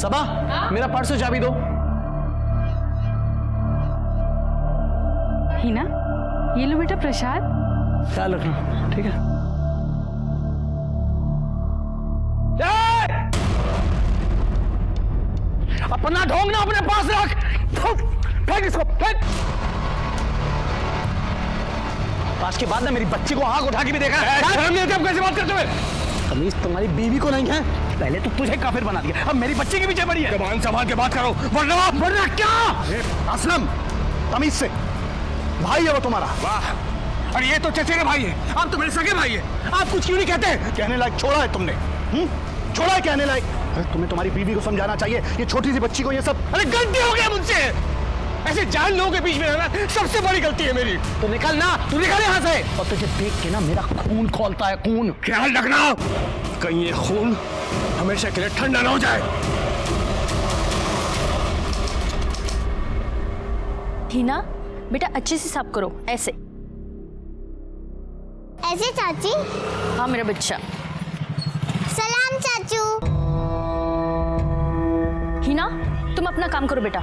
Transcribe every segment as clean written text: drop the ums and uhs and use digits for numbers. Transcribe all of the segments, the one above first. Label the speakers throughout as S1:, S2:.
S1: सबा, मेरा पर्स और चाबी दो।
S2: हिना, ये लो बेटा प्रसाद।
S1: ख्याल रखना, ठीक है। अपना ढोंग ना अपने पास रख, फेंक इसको, फेंक। आज के बाद ना मेरी बच्ची को आग उठा के भी देखा है। शर्म नहीं आती आप कैसे बात करते हुए? तमीज तुम्हारी बीवी को नहीं है, पहले तो तुझे काफिर बना दिया, अब मेरी बच्ची के पीछे पड़ी है। जबान संभाल के बात करो, वरना क्या? असलम, तमीज से, भाई है वो तुम्हारा। वाह, और ये तो चचेरे भाई है, आप तो मेरे सगे भाई है। आप कुछ क्यों नहीं कहते? कहने लायक छोड़ा है तुमने, छोड़ा है कहने लायक। अरे तुम्हें तुम्हारी बीवी को समझाना चाहिए, ये छोटी सी बच्ची को ये सब। अरे गलती हो गया मुझसे, ऐसे जान लोगों के बीच में रहना सबसे बड़ी गलती है मेरी। तो निकल ना, तू निकल यहाँ से। और तुझे देख के ना मेरा खून खौलता है, खून। ख्याल रखना कहीं ये खून हमेशा के लिए ठंडा ना हो जाए।
S3: हिना, बेटा अच्छे से साफ करो, ऐसे
S4: ऐसे चाची।
S3: हाँ मेरा बच्चा।
S4: सलाम चाचू।
S3: हिना, तुम अपना काम करो बेटा।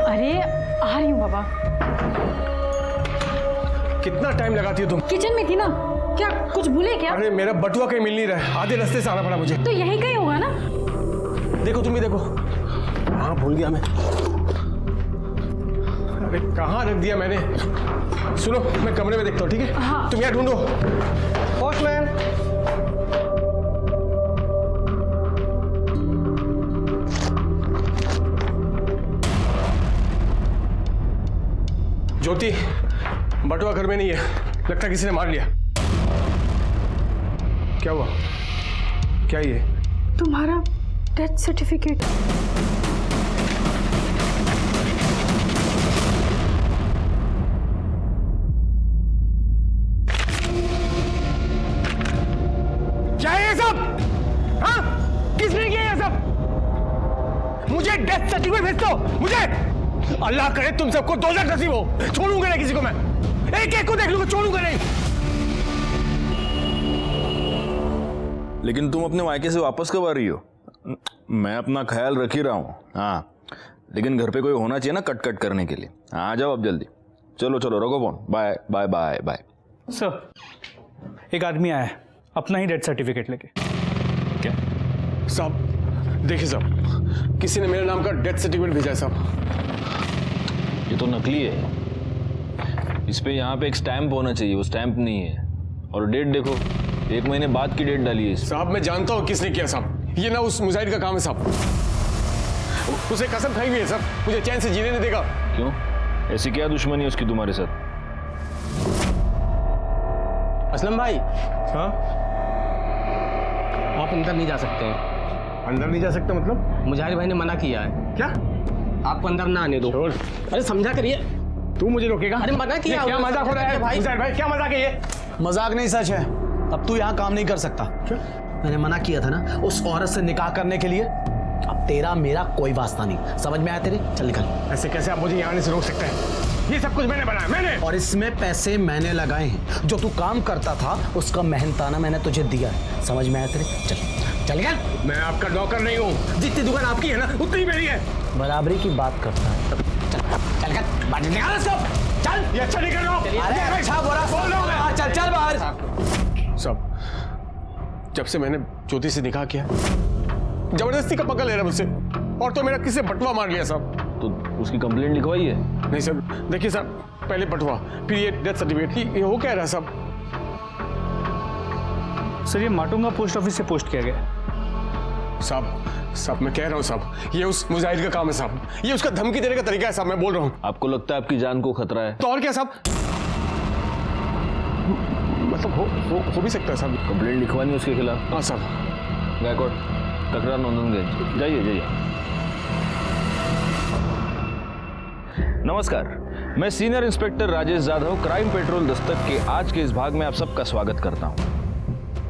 S2: अरे आ रही हूँ बाबा।
S5: कितना टाइम लगाती हो तुम?
S2: किचन में थी ना, क्या कुछ भूले क्या?
S5: अरे मेरा बटुआ कहीं मिल नहीं रहा है, आधे रास्ते से आना पड़ा मुझे।
S2: तो यहीं कहीं होगा ना।
S5: देखो तुम भी देखो। हाँ भूल गया मैं। अरे कहाँ रख दिया मैंने? सुनो मैं कमरे में देखता हूँ, ठीक है?
S2: हाँ।
S5: तुम यहाँ ढूंढो। पोस्टमैन। ज्योति, बटुआ घर में नहीं है, लगता किसी ने मार लिया। क्या हुआ? क्या ये?
S2: तुम्हारा डेथ सर्टिफिकेट।
S5: क्या है ये सब? हाँ? किसने किया ये सब? मुझे डेथ सर्टिफिकेट भेज दो, मुझे। अल्लाह करे तुम सबको दोज़ख नसीब हो। छोड़ूंगा नहीं किसी को मैं, एक एक को देख लूंगा, छोड़ूंगा नहीं।
S6: लेकिन तुम अपने मायके से वापस कब आ रही हो? मैं अपना ख्याल रख ही रहा हूँ। हाँ, लेकिन घर पे कोई होना चाहिए ना कट कट करने के लिए। हाँ, आ जाओ अब जल्दी। चलो चलो, रखो phone. Bye bye bye bye.
S7: Sir, एक आदमी आया है अपना ही डेथ सर्टिफिकेट लेके।
S5: क्या साहब? देखिए साहब, किसी ने मेरे नाम का डेथ सर्टिफिकेट भेजा है साहब।
S6: ये तो नकली है। इस पे यहाँ पे एक स्टैंप होना चाहिए, वो स्टैंप नहीं है। और डेट देखो, 1 महीने बाद की डेट डाली है इस।
S5: साहब मैं जानता हूँ किसने किया साहब, ये ना उस मुजाहिद का काम है साहब। उसे कसम खाई हुई है साहब, मुझे चैन से जीने नहीं देगा।
S6: क्यों? ऐसी क्या दुश्मनी है उसकी तुम्हारे साथ?
S8: असलम भाई।
S5: हाँ?
S8: आप अंदर नहीं जा सकते हैं।
S5: अंदर नहीं जा सकता मतलब?
S8: मुजाहिर भाई ने मना किया है।
S5: क्या?
S8: आपको अंदर ना आने दो।
S5: छोड़।
S8: अरे समझा करिए।
S5: तू मुझे रोकेगा?
S8: अरे मना किया।
S5: क्या मजाक हो रहा है भाई? मुजाहिर भाई क्या मजाक है ये?
S1: मजाक नहीं, सच है। अब तू यहाँ काम नहीं कर सकता।
S5: क्या?
S1: मैंने मना किया था ना उस औरत से निकाह करने के लिए। अब तेरा मेरा कोई वास्ता नहीं, समझ में आया तेरे? चल निकल।
S5: ऐसे कैसे आप मुझे यहाँ आने से रोक सकते हैं? ये सब कुछ मैंने बनाया, मैंने।
S1: और इसमें पैसे मैंने लगाए हैं, जो तू काम करता था उसका मेहनताना मैंने तुझे दिया है, समझ में आया तेरे? चल चल निकल।
S5: मैं आपका नौकर नहीं हूँ, जितनी दुकान आपकी है ना उतनी मेरी है।
S1: बराबरी की बात करता है। चल चल निकल, बाहर निकाल इसको। चल।
S5: ये अच्छा नहीं कर रहा हूँ।
S1: अरे साहब हो रहा, चल चल बाहर।
S5: सब जब से मैंने ज्योति से निकाह किया, जबरदस्ती का पकड़ ले रहा मुझसे, और तो मेरा किसी बटुआ मार लिया साहब।
S6: तो उसकी कंप्लेंट लिखवाई है?
S5: नहीं सर, देखिए सर, पहले बटुआ फिर ये डेथ सर्टिफिकेट, ये हो क्या रहा साहब?
S7: सर ये माटुंगा पोस्ट ऑफिस से पोस्ट किया गया।
S5: साहब मैं कह रहा हूँ साहब, ये उस मुजाहिद का काम है साहब, ये उसका धमकी देने का तरीका है साहब, मैं बोल रहा हूँ।
S6: आपको लगता है आपकी जान को खतरा है?
S5: तो और क्या साहब? मतलब हो भी सकता है साहब।
S6: कंप्लेंट लिखवानी उसके खिलाफ?
S5: हाँ साहब।
S6: गायकवाड़, तकरार नोंदनगंज, जाइए जाइए। नमस्कार, मैं senior inspector Rajesh Jadhav, crime petrol Dastak के आज के इस भाग में आप सबका स्वागत करता हूं।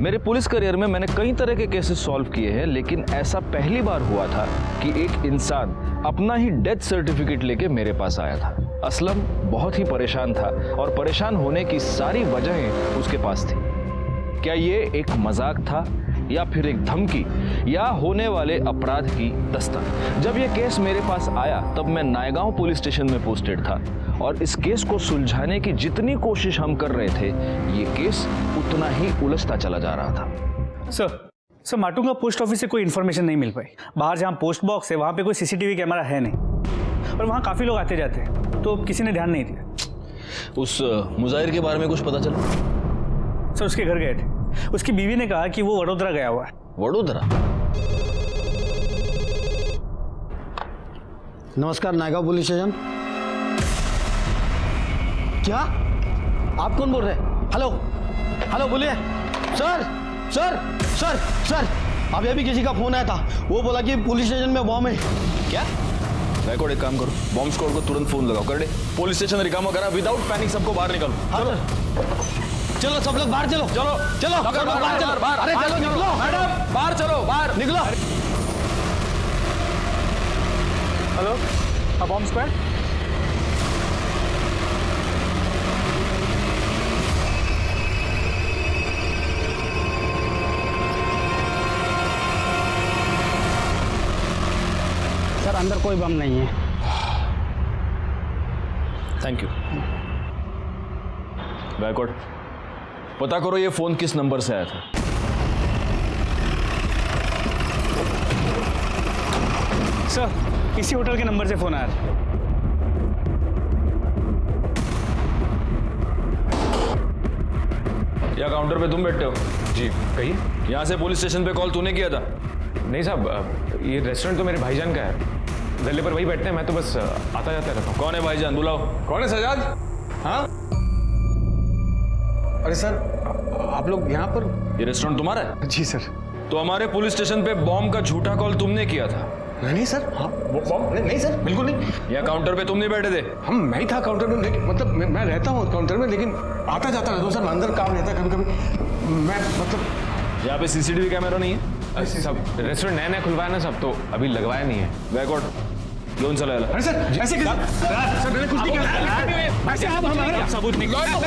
S6: मेरे पुलिस करियर में मैंने कई तरह के केसेस सॉल्व किए हैं, लेकिन ऐसा पहली बार हुआ था कि एक इंसान अपना ही डेथ सर्टिफिकेट लेके मेरे पास आया था। असलम बहुत ही परेशान था और परेशान होने की सारी वजहें उसके पास थी। क्या ये एक मजाक था या फिर एक धमकी या होने वाले अपराध की दस्तक? जब ये केस मेरे पास आया तब मैं नायगांव पुलिस स्टेशन में पोस्टेड था और इस केस को सुलझाने की जितनी कोशिश हम कर रहे थे ये केस उतना ही उलझता चला जा रहा था।
S7: सर माटुंगा पोस्ट ऑफिस से कोई इन्फॉर्मेशन नहीं मिल पाई। बाहर जहाँ पोस्ट बॉक्स है वहाँ पे कोई सीसीटीवी कैमरा है नहीं और वहाँ काफ़ी लोग आते जाते हैं, तो किसी ने ध्यान नहीं दिया।
S6: उस मुजाहिर के बारे में कुछ पता चला?
S7: सर उसके घर गए थे, उसकी बीवी ने कहा कि वो वडोदरा गया हुआ है।
S6: वडोदरा?
S1: नमस्कार नायगांव पुलिस स्टेशन। क्या आप कौन बोल रहे हैं? हेलो हेलो बोलिए। सर सर सर सर अभी अभी किसी का फोन आया था, वो बोला कि पुलिस स्टेशन में बॉम्ब है।
S6: क्या? गायकवाड़ एक काम करो, बॉम्ब स्क्वाड को तुरंत फोन लगाओ। कर दे, पुलिस स्टेशन रिकामा करा, विदाउट पैनिक सबको बाहर निकालो।
S1: हाँ सर। चलो सब लोग बाहर चलो। चलो चलो सब लोग बाहर चलो। अरे चलो निकलो
S6: मैडम, बाहर चलो, बाहर
S1: निकलो।
S7: Hello bomb squad.
S1: सर अंदर कोई बम नहीं है।
S6: Thank you. गायकवाड़ पता करो ये फोन किस नंबर से आया था।
S7: सर इसी होटल के नंबर से फोन आया था।
S6: या काउंटर पे तुम बैठते हो?
S5: जी कहिए।
S6: यहाँ से पुलिस स्टेशन पे कॉल तूने किया था?
S5: नहीं साहब, ये रेस्टोरेंट तो मेरे भाईजान का है, गले पर वही बैठते हैं, मैं तो बस आता जाता रहता हूँ।
S6: कौन है भाईजान? बुलाओ।
S5: कौन है सजाद? हाँ अरे सर आप लोग यहाँ पर?
S6: ये रेस्टोरेंट तुम्हारा है?
S5: जी सर।
S6: तो हमारे पुलिस स्टेशन पे बॉम्ब का झूठा कॉल तुमने किया था?
S5: नहीं सर, हाँ नहीं सर, बिल्कुल नहीं।
S6: या काउंटर पे तुम नहीं बैठे थे?
S5: हम मैं ही था काउंटर में, लेकिन मतलब मैं रहता हूँ काउंटर में, लेकिन आता जाता रहता हूँ सर, अंदर काम रहता है कभी कभी, मैं मतलब।
S6: यहाँ पे सीसीटीवी कैमरा नहीं है?
S5: सब रेस्टोरेंट नया नया खुलवाया ना सब, तो अभी लगवाया नहीं है।
S6: गायकवाड़ लोन चला।
S5: अरे सर ऐसे सर मैंने कुछ नहीं किया। ऐसे आप हमारा सबूत निकालो।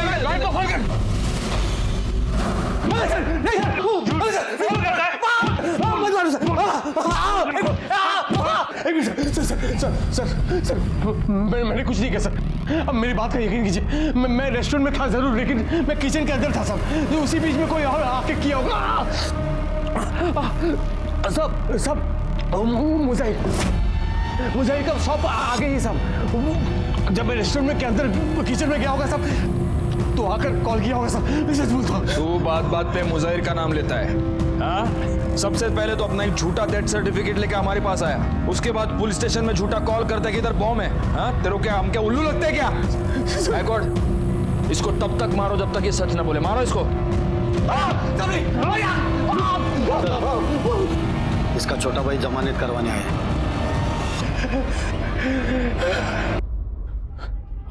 S5: मैंने कुछ नहीं किया सर, अब मेरी बात का यकीन कीजिए, मैं रेस्टोरेंट में था जरूर, लेकिन मैं किचन के अंदर था सर, तो उसी बीच में कोई और आके किया होगा। सब मुझे का शॉप आगे ही सब, जब मैं रेस्टोरेंट में के अंदर किचन में गया होगा सब, तो आकर कॉल किया होगा सब, मैं सच बोलता हूँ।
S6: तू बात बात पे मुजाहिर का नाम लेता है? हाँ, सबसे पहले तो अपना एक झूठा डेथ सर्टिफिकेट लेके हमारे पास आया, उसके बाद पुलिस स्टेशन में झूठा कॉल करता है कि इधर बॉम्ब है। हाँ, तेरे को क्या हम क्या उल्लू लगते हैं क्या? गायकवाड़ इसको तब तक मारो जब तक ये सच ना बोले। मारो इसको।
S1: इसका छोटा भाई जमानत करवाने आया है।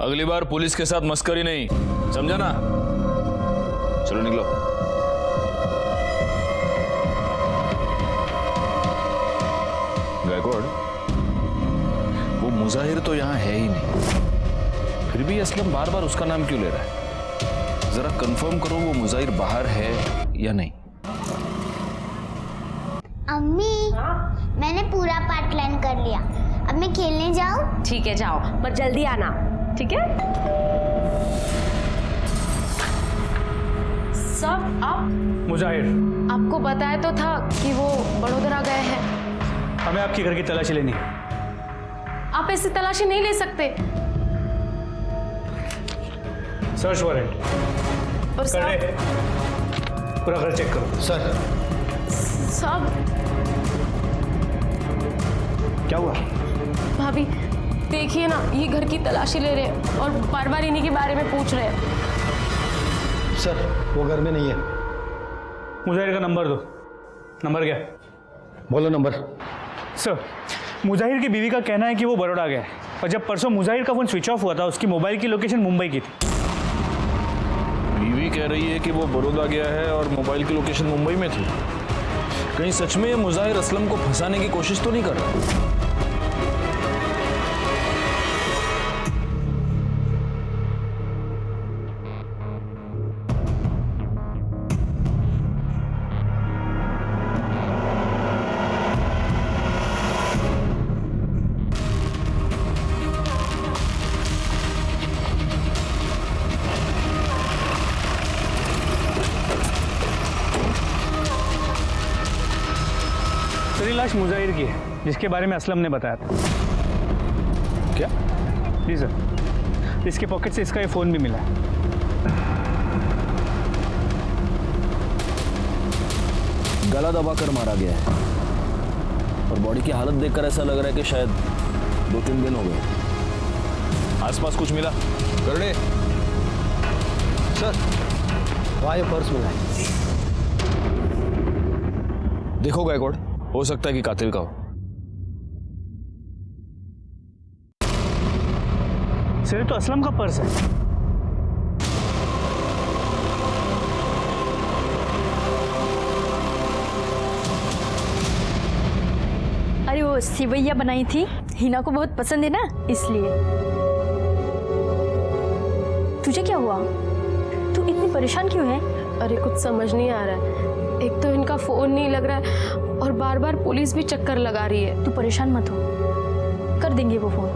S6: अगली बार पुलिस के साथ मस्करी नहीं, समझा ना? चलो निकलो। गायकवाड़ वो मुजाहिर तो यहाँ है ही नहीं, फिर भी असलम बार बार उसका नाम क्यों ले रहा है? जरा कंफर्म करो वो मुजाहिर बाहर है या नहीं।
S4: अम्मी मैंने पूरा पार्ट प्लान कर लिया, अब मैं खेलने जाऊँ?
S3: ठीक है जाओ, पर जल्दी आना, ठीक है? सब आप
S7: मुजाहिर
S3: आपको बताया तो था कि वो वडोदरा गए हैं।
S7: हमें आपके घर की तलाशी लेनी है।
S3: आप ऐसे तलाशी नहीं ले सकते।
S7: सर्च वारंट
S3: और
S7: कर ले, पूरा घर चेक करो।
S1: सर
S3: सब
S1: क्या हुआ?
S3: भाभी देखिए ना, ये घर की तलाशी ले रहे हैं और बार बार इन्हीं के बारे में पूछ रहे हैं।
S1: सर वो घर में नहीं है।
S7: मुजाहिर का नंबर दो। नंबर क्या?
S1: बोलो नंबर।
S7: सर मुजाहिर की बीवी का कहना है कि वो बड़ौदा गया है और जब परसों मुजाहिर का फोन स्विच ऑफ हुआ था उसकी मोबाइल की लोकेशन मुंबई की थी।
S6: बीवी कह रही है कि वो बड़ौदा गया है और मोबाइल की लोकेशन मुंबई में थी। कहीं सच में ये मुजाहिर असलम को फंसाने की कोशिश तो नहीं कर रहा?
S7: लाश मुजाहिर की है, जिसके बारे में असलम ने बताया था।
S6: क्या?
S7: जी सर, इसके पॉकेट से इसका ये फ़ोन भी मिला है।
S6: गला दबाकर मारा गया है और बॉडी की हालत देखकर ऐसा लग रहा है कि शायद 2-3 दिन हो गए। आसपास कुछ मिला? करड़े
S1: सर, वहाँ ये पर्स मिला है।
S6: देखो गायकवाड़, हो सकता है कि कातिल का हो।
S7: सर ये तो असलम का पर्स है।
S2: अरे वो सिवैया बनाई थी, हिना को बहुत पसंद है ना, इसलिए। तुझे क्या हुआ? तू इतनी परेशान क्यों है?
S3: अरे कुछ समझ नहीं आ रहा है। एक तो इनका फोन नहीं लग रहा है और बार बार पुलिस भी चक्कर लगा रही है।
S2: तू परेशान मत हो, कर देंगे वो फोन।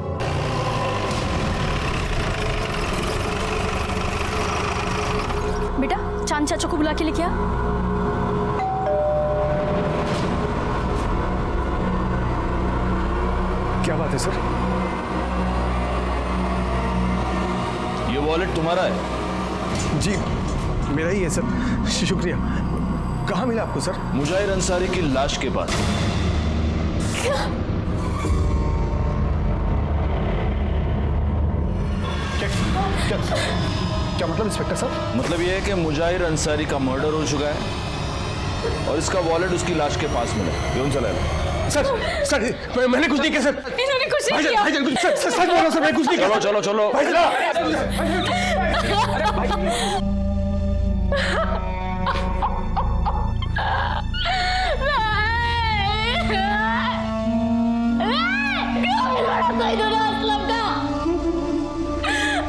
S2: बेटा चांद चाचा को बुला के लेके आ।
S5: क्या बात है सर?
S6: ये वॉलेट तुम्हारा है?
S5: जी मेरा ही है सर, शुक्रिया। कहाँ मिला आपको सर?
S6: मुजाहिर अंसारी की लाश के पास।
S5: क्या मतलब इंस्पेक्टर साहब?
S6: मतलब ये है कि मुजाहिर अंसारी का मर्डर हो चुका है और इसका वॉलेट उसकी लाश के पास मिला। क्यों चला है?
S5: सर मैंने कुछ नहीं किया सर।
S2: इन्होंने कुछ नहीं किया।
S5: भाईजान कुछ सच बोल रहा हूं सर, मैं कुछ नहीं किया।
S6: चलो चलो चलो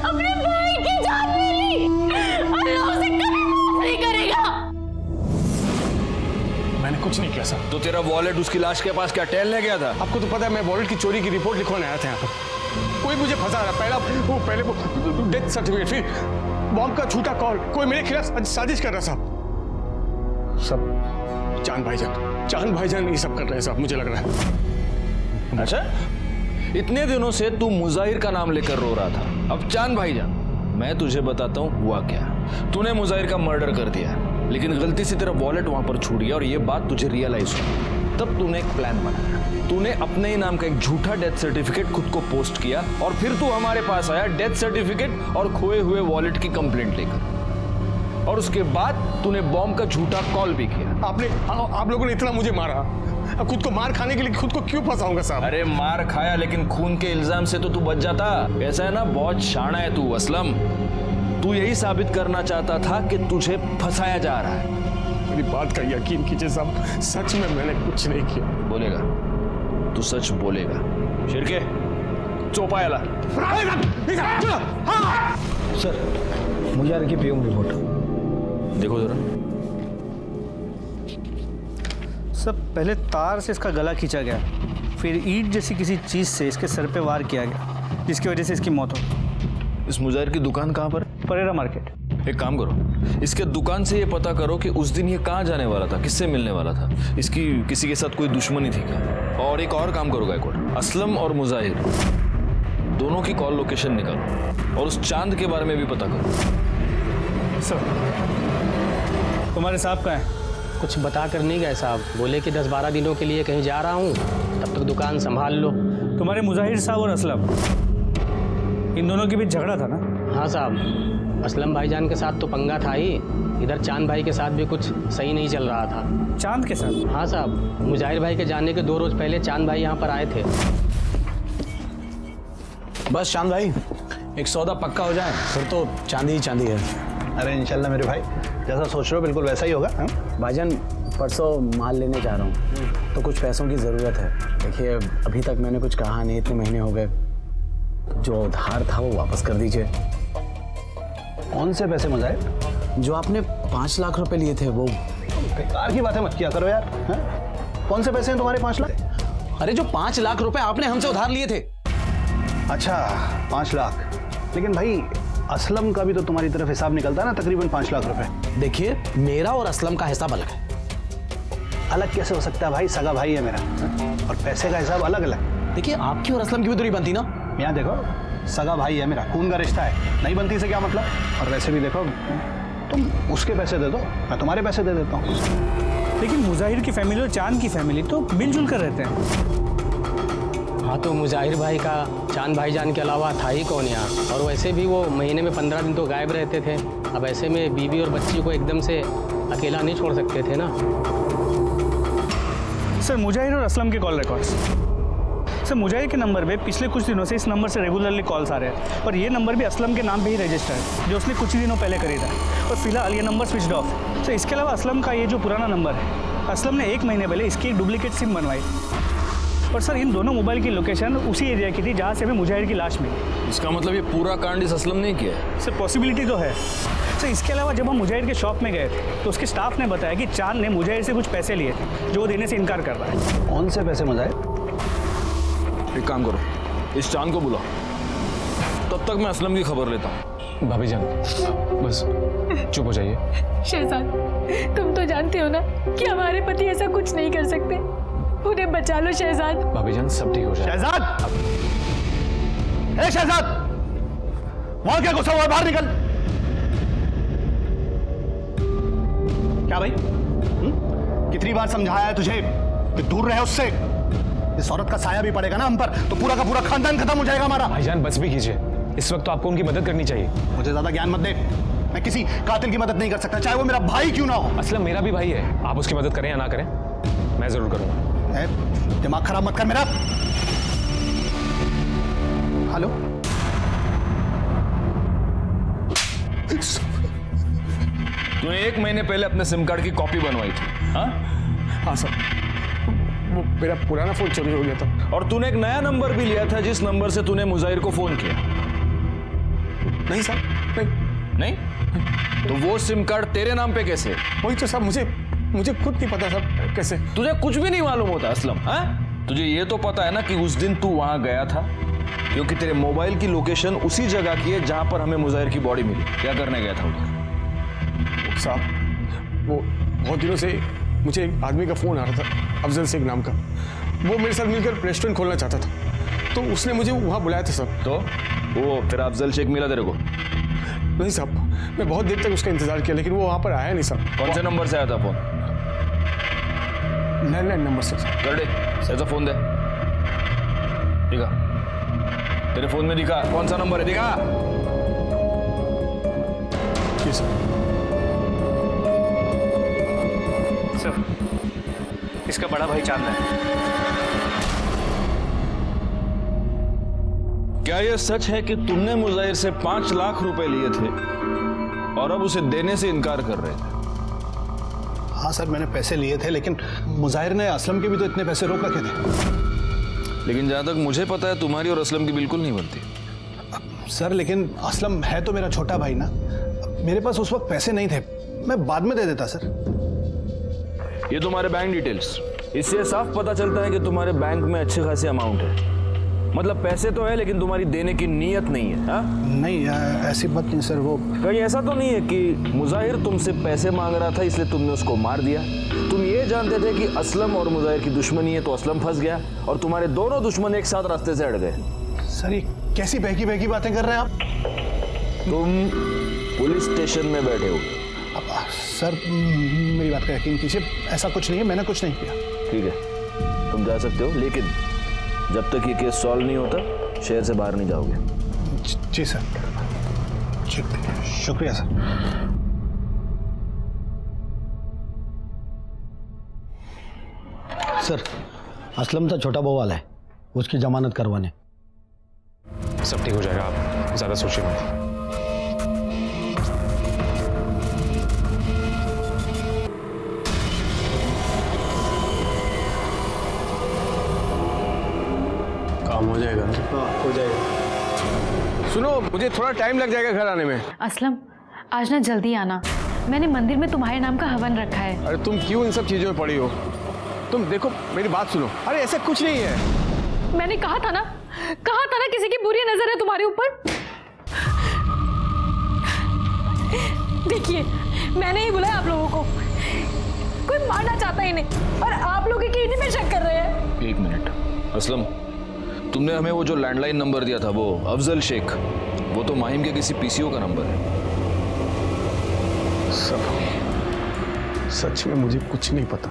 S3: अपने भाई की जान ले ली, अल्लाह उसे कभी माफ नहीं करेगा।
S5: मैंने कुछ नहीं किया सर।
S6: तो तेरा वॉलेट उसकी लाश के पास क्या टहलने गया था?
S5: आपको तो पता है मैं वॉलेट की चोरी की रिपोर्ट लिखवाने आया था यहाँ पर। कोई मुझे फंसा रहा। पहले वो डेथ सर्टिफिकेट, फिर बॉम्ब का झूठा कॉल, कोई मेरे खिलाफ साजिश कर रहा साहब। सब चांद भाईजान ये सब कर रहे हैं साहब, मुझे लग रहा है।
S6: अच्छा, इतने दिनों से तू मुजाहिर का नाम लेकर रो रहा था, अब चांद भाईजान। मैं तुझे बताता हूँ हुआ क्या। तूने मुजाहिर का मर्डर कर दिया, लेकिन गलती से तेरा वॉलेट वहां पर छूट गया और ये बात तुझे रियलाइज हुई। तब तूने एक प्लान बनाया। तूने अपने ही नाम का एक झूठा डेथ सर्टिफिकेट खुद को पोस्ट किया और फिर तू हमारे पास आया डेथ सर्टिफिकेट और खोए हुए वॉलेट की कंप्लेंट लेकर। और उसके बाद तूने बॉम्ब का झूठा कॉल भी किया।
S5: आप लोगों ने इतना मुझे मारा, अब खुद को मार खाने के लिए खुद को क्यों फंसाऊंगा साहब?
S6: अरे मार खाया, लेकिन खून के इल्जाम से तो तू बच जाता। ऐसा है ना, बहुत शाना है तू असलम। तू यही साबित करना चाहता था कि तुझे फंसाया जा रहा है।
S5: मेरी बात का यकीन कीजिए साहब, सच में मैंने कुछ नहीं किया।
S6: बोलेगा, तू सच बोलेगा। शिरके चौपायाला।
S1: सर, मुजाहिर की पीएम रिपोर्ट
S6: देखो जरा।
S7: सब पहले तार से इसका गला खींचा गया, फिर ईंट जैसी किसी चीज से इसके सर पे वार किया गया, जिसकी वजह से इसकी मौत हो।
S6: इस मुजाहिर की दुकान कहाँ पर?
S7: परेरा मार्केट।
S6: एक काम करो, इसके दुकान से ये पता करो कि उस दिन ये कहाँ जाने वाला था, किससे मिलने वाला था, इसकी किसी के साथ कोई दुश्मनी थी क्या। और एक और काम करो गायकवाड़, असलम और मुजाहिर दोनों की कॉल लोकेशन निकालो और उस चांद के बारे में भी पता करो।
S7: सर, तुम्हारे साहब कहाँ है?
S8: कुछ बता कर नहीं गए साहब, बोले कि 10-12 दिनों के लिए कहीं जा रहा हूँ, तब तक दुकान संभाल लो।
S7: तुम्हारे मुजाहिर साहब और असलम, इन दोनों के बीच झगड़ा था ना?
S8: हाँ साहब, असलम भाईजान के साथ तो पंगा था ही, इधर चांद भाई के साथ भी कुछ सही नहीं चल रहा था।
S7: चांद के साथ?
S8: हाँ साहब, मुजाहिर भाई के जाने के 2 रोज पहले चांद भाई यहाँ पर आए थे।
S1: बस चांद भाई, एक सौदा पक्का हो जाए फिर तो चांदी ही चांदी है।
S9: अरे इंशाल्लाह मेरे भाई, जैसा सोच रहे हो बिल्कुल वैसा ही होगा।
S1: भाईजान, परसों माल लेने जा रहा हूँ तो कुछ पैसों की ज़रूरत है। देखिए अभी तक मैंने कुछ कहा नहीं, इतने महीने हो गए, जो उधार था वो वापस कर दीजिए।
S9: कौन से पैसे मुजाहिर?
S1: जो आपने 5 लाख रुपए लिए थे वो।
S9: बेकार की बातें मत किया करो यार। हैं? कौन से पैसे हैं तुम्हारे 5 लाख?
S1: अरे जो 5 लाख रुपए आपने हमसे उधार लिए थे।
S9: अच्छा 5 लाख, लेकिन भाई असलम का भी तो तुम्हारी तरफ हिसाब निकलता है ना, तकरीबन 5 लाख रुपए।
S1: देखिए मेरा और असलम का हिसाब अलग है।
S9: अलग कैसे हो सकता है भाई, सगा भाई है मेरा। और पैसे का हिसाब अलग अलग।
S1: देखिए आपकी और असलम की भी तो नहीं बनती ना।
S9: यहाँ देखो, सगा भाई है मेरा, खून का रिश्ता है, नहीं बनती से क्या मतलब। और वैसे भी देखो, तुम उसके पैसे दे दो, मैं तुम्हारे पैसे दे देता हूँ।
S7: लेकिन मुजाहिर की फैमिली और चांद की फैमिली तो मिलजुल कर रहते हैं।
S8: हाँ, तो मुजाहिर भाई का चांद भाईजान के अलावा था ही कौन यहाँ। और वैसे भी वो महीने में 15 दिन तो गायब रहते थे। अब ऐसे में बीवी और बच्ची को एकदम से अकेला नहीं छोड़ सकते थे ना।
S7: सर, मुजाहिर और असलम के कॉल रिकॉर्ड्स। सर, मुजाहिर के नंबर पे पिछले कुछ दिनों से इस नंबर से रेगुलरली कॉल्स आ रहे हैं और ये नंबर भी असलम के नाम पे ही रजिस्टर है, जो उसने कुछ ही दिनों पहले खरीदा। और फिलहाल ये नंबर स्विच्ड ऑफ। सर, इसके अलावा असलम का ये जो पुराना नंबर है, असलम ने 1 महीने पहले इसकी एक डुप्लीकेट सिम बनवाई। और सर, इन दोनों मोबाइल की लोकेशन उसी एरिया की थी जहाँ से हमें मुजाहिर की लाश मिली।
S6: इसका मतलब ये पूरा कांड इस असलम ने किया है?
S7: सर, पॉसिबिलिटी तो है। सर, इसके अलावा जब हम मुजाहिर के शॉप में गए थे तो उसके स्टाफ ने बताया कि चांद ने मुजाहिर से कुछ पैसे लिए थे जो वो देने से इनकार कर रहा है।
S9: कौन से पैसे मुजाहिर?
S6: एक काम करो, इस चांद को बुलाओ, तब तक मैं असलम की खबर लेता हूँ।
S8: भाभी जान, बस चुप हो जाइए।
S2: शहजाद, तुम तो जानते हो ना कि हमारे पति ऐसा कुछ नहीं कर सकते। उन्हें बचा लो शहजाद।
S8: भाभी जान, सब ठीक हो जाएगा।
S9: शहजाद, ए शहजाद, वहां क्या गुस्सा हुआ, बाहर निकल। क्या भाई, कितनी बार समझाया है तुझे कि दूर रहे उससे। इस औरत का साया भी पड़ेगा ना हम पर तो पूरा का पूरा खानदान खत्म हो जाएगा हमारा।
S8: भाईजान बस भी कीजिए, इस वक्त तो आपको उनकी मदद करनी चाहिए।
S9: मुझे ज्यादा ज्ञान मत दे, मैं किसी कातिल की मदद नहीं कर सकता, चाहे वो मेरा भाई क्यों ना हो।
S8: असलम मेरा भी भाई है, आप उसकी मदद करें या ना करें, मैं जरूर करूंगा।
S9: दिमाग खराब मत कर मेरा। हेलो,
S6: तूने 1 महीने पहले अपने सिम कार्ड की कॉपी बनवाई थी?
S5: हाँ सर, वो मेरा पुराना फोन चोरी हो गया था।
S6: और तूने एक नया नंबर भी लिया था जिस नंबर से तूने मुजाहिर को फोन किया?
S5: नहीं सर,
S6: नहीं? तो वो सिम कार्ड तेरे नाम पे कैसे?
S5: वही तो साहब, मुझे खुद नहीं पता साहब कैसे।
S6: तुझे कुछ भी नहीं मालूम होता असलम? हाँ, तुझे ये तो पता है ना कि उस दिन तू वहां गया था क्योंकि तेरे मोबाइल की लोकेशन उसी जगह की है जहां पर हमें मुजाहिर की बॉडी मिली। क्या करने गया था उधर?
S5: साहब, वो बहुत दिनों से मुझे एक आदमी का फोन आ रहा था, अफजल शेख नाम का। वो मेरे साथ मिलकर रेस्टोरेंट खोलना चाहता था, तो उसने मुझे वहाँ बुलाया था सर।
S6: तो वो तेरा अफजल शेख मिला तेरे को?
S5: नहीं साहब, मैं बहुत देर तक उसका इंतजार किया लेकिन वो वहाँ पर आया नहीं सर।
S6: कौन से नंबर से आया था फोन?
S5: लैंडलाइन नंबर से।
S6: कर दे, ऐसा फोन दे। दिखा, तेरे फोन में दिखा कौन सा नंबर है, दिखा।
S5: जी सर।
S7: सर, इसका बड़ा भाई चांद है।
S6: क्या यह सच है कि तुमने मुजाहिर से 5 लाख रुपए लिए थे और अब उसे देने से इनकार कर रहे थे?
S9: हाँ सर, मैंने पैसे लिए थे लेकिन मुजाहिर ने असलम के भी तो इतने पैसे रोक रखे थे।
S6: लेकिन जहां तक मुझे पता है तुम्हारी और असलम की बिल्कुल नहीं बनती।
S9: सर, लेकिन असलम है तो मेरा छोटा भाई ना, मेरे पास उस वक्त पैसे नहीं थे, मैं बाद में दे देता सर।
S6: ये तुम्हारे बैंक डिटेल्स, इससे साफ पता चलता है कि तुम्हारे बैंक में अच्छे खासे अमाउंट है। मतलब पैसे तो है लेकिन तुम्हारी देने की नीयत नहीं है। हा?
S9: नहीं, ऐसी बात नहीं सर। वो
S6: कहीं ऐसा तो नहीं है कि मुजाहिर तुमसे पैसे मांग रहा था इसलिए तुमने उसको मार दिया? तुम ये जानते थे कि असलम और मुजाहिर की दुश्मनी है तो असलम फंस गया और तुम्हारे दोनों दुश्मन एक साथ रास्ते से हट गए।
S9: सर, ये कैसी बहकी बहकी बातें कर रहे हैं आप?
S6: तुम पुलिस स्टेशन में बैठे हो।
S9: सर, मेरी बात का यकीन कीजिए, ऐसा कुछ नहीं है, मैंने कुछ नहीं किया।
S6: ठीक है, तुम जा सकते हो, लेकिन जब तक ये केस सॉल्व नहीं होता शहर से बाहर नहीं जाओगे।
S9: जी सर, शुक्रिया सर।
S10: सर, असलम था छोटा बहू वाला है, उसकी जमानत करवाने।
S8: सब ठीक हो जाएगा, आप ज्यादा सोचिए मत। काम हो जाएगा।
S10: हाँ, हो जाएगा।
S5: सुनो, मुझे थोड़ा टाइम लग जाएगा घर आने में।
S2: असलम, आज ना जल्दी आना, मैंने मंदिर में तुम्हारे नाम का हवन रखा है।
S5: अरे तुम क्यों इन सब चीजों में पड़ी हो? तुम देखो, मेरी बात सुनो। अरे ऐसा कुछ नहीं है।
S2: मैंने कहा था ना किसी की बुरी नजर है तुम्हारे ऊपर। देखिए, मैंने ही बुलाया आप लोगों को। कोई मारना चाहता ही नहीं और आप लोग ही इन्हीं में शक कर रहे हैं।
S6: एक मिनट असलम, तुमने हमें वो जो लैंडलाइन नंबर दिया था वो अफजल शेख, वो तो माहिम के किसी पीसीओ का नंबर है।
S5: सच में मुझे कुछ नहीं पता।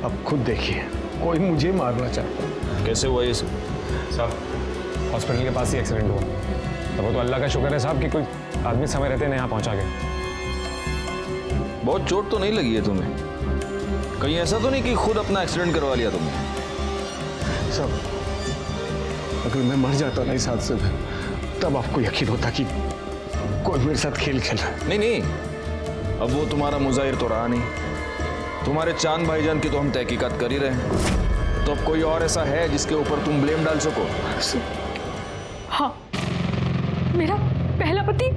S5: अब खुद देखिए, कोई मुझे मारना चाहता है।
S6: कैसे हुआ ये सब?
S11: साहब हॉस्पिटल के पास ही एक्सीडेंट हुआ। तो वो तो अल्लाह का शुक्र है साहब कि कोई आदमी समय रहते यहाँ पहुंचा गया।
S6: बहुत चोट तो नहीं लगी है तुम्हें? कहीं ऐसा तो नहीं कि खुद अपना एक्सीडेंट करवा लिया तुमने?
S5: सब अगर मैं मर जाता ना इस हादसे में, तब आपको यकीन होता कि कोई मेरे साथ खेल खेला।
S6: नहीं नहीं, अब वो तुम्हारा मुजाहिर तो रहा नहीं, तुम्हारे चांद भाईजान की तो हम तहकीकात कर ही रहे हैं। तो अब कोई और ऐसा है जिसके ऊपर तुम ब्लेम डाल सको?
S2: हाँ, मेरा पहला पति